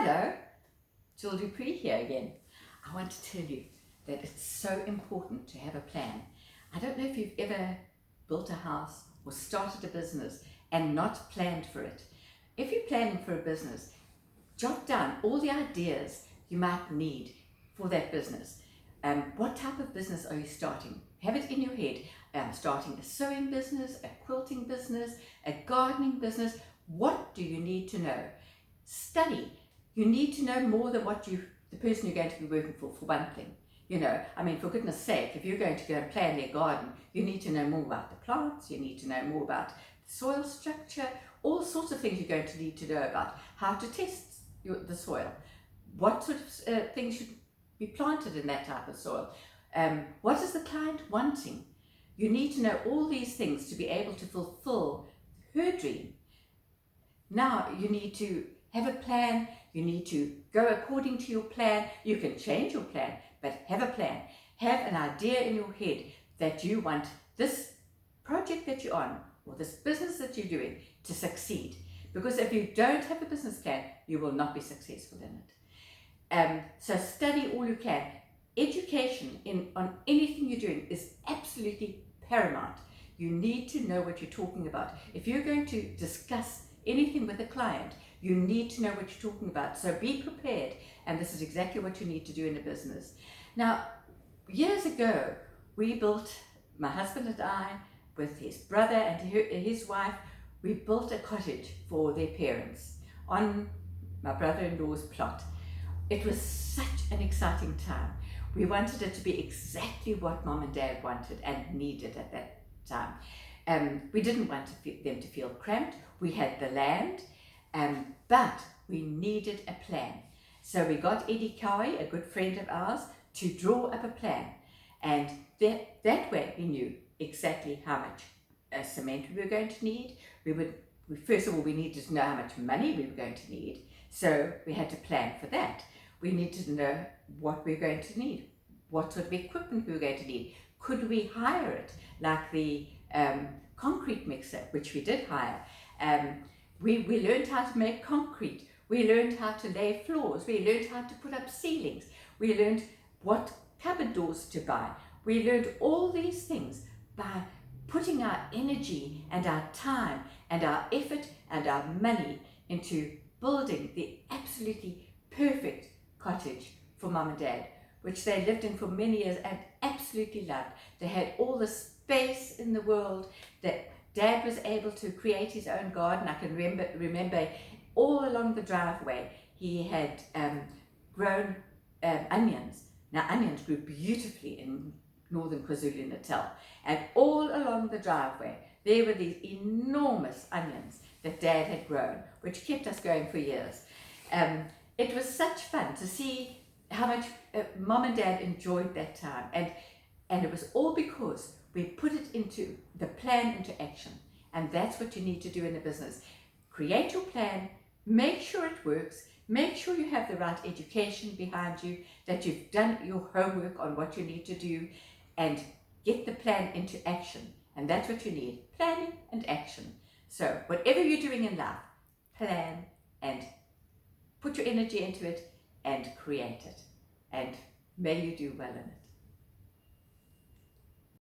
Hello, Jill Dupree here again. I want to tell you that it's so important to have a plan. I don't know if you've ever built a house or started a business and not planned for it. If you're planning for a business, jot down all the ideas you might need for that business. What type of business are you starting? Have it in your head. Starting a sewing business, a quilting business, a gardening business. What do you need to know? Study. You need to know more than what the person you're going to be working for one thing. For goodness sake, if you're going to go and plan their garden, you need to know more about the plants, you need to know more about the soil structure, all sorts of things you're going to need to know about. How to test the soil, what sort of things should be planted in that type of soil, what is the client wanting. You need to know all these things to be able to fulfill her dream. Now you need to have a plan. You need to go according to your plan. You can change your plan, but have a plan. Have an idea in your head that you want this project that you're on or this business that you're doing to succeed. Because if you don't have a business plan, you will not be successful in it. So study all you can. Education on anything you're doing is absolutely paramount. You need to know what you're talking about. If you're going to discuss anything with a client, you need to know what you're talking about. So be prepared, and this is exactly what you need to do in a business. Now, years ago, we built, my husband and I, with his brother and his wife, we built a cottage for their parents on my brother-in-law's plot. It was such an exciting time. We wanted it to be exactly what Mom and Dad wanted and needed at that time. We didn't want them to feel cramped. We had the land, but we needed a plan. So we got Eddie Cowie, a good friend of ours, to draw up a plan. And that way we knew exactly how much cement we were going to need. First of all, we needed to know how much money we were going to need. So we had to plan for that. We needed to know what we were going to need, what sort of equipment we were going to need. Could we hire it, like the concrete mixer, which we did hire. We learned how to make concrete. We learned how to lay floors. We learned how to put up ceilings. We learned what cupboard doors to buy. We learned all these things by putting our energy and our time and our effort and our money into building the absolutely perfect cottage for Mum and Dad, which they lived in for many years and absolutely loved. They had all the space in the world. That Dad was able to create his own garden. I can remember all along the driveway he had grown onions. Now onions grew beautifully in northern KwaZulu-Natal, and all along the driveway there were these enormous onions that Dad had grown, which kept us going for years. It was such fun to see how much Mom and Dad enjoyed that time, and it was all because we put it into the plan into action. And that's what you need to do in a business. Create your plan, make sure it works, make sure you have the right education behind you, that you've done your homework on what you need to do, and get the plan into action. And that's what you need, planning and action. So whatever you're doing in life, plan and put your energy into it and create it. And may you do well in it.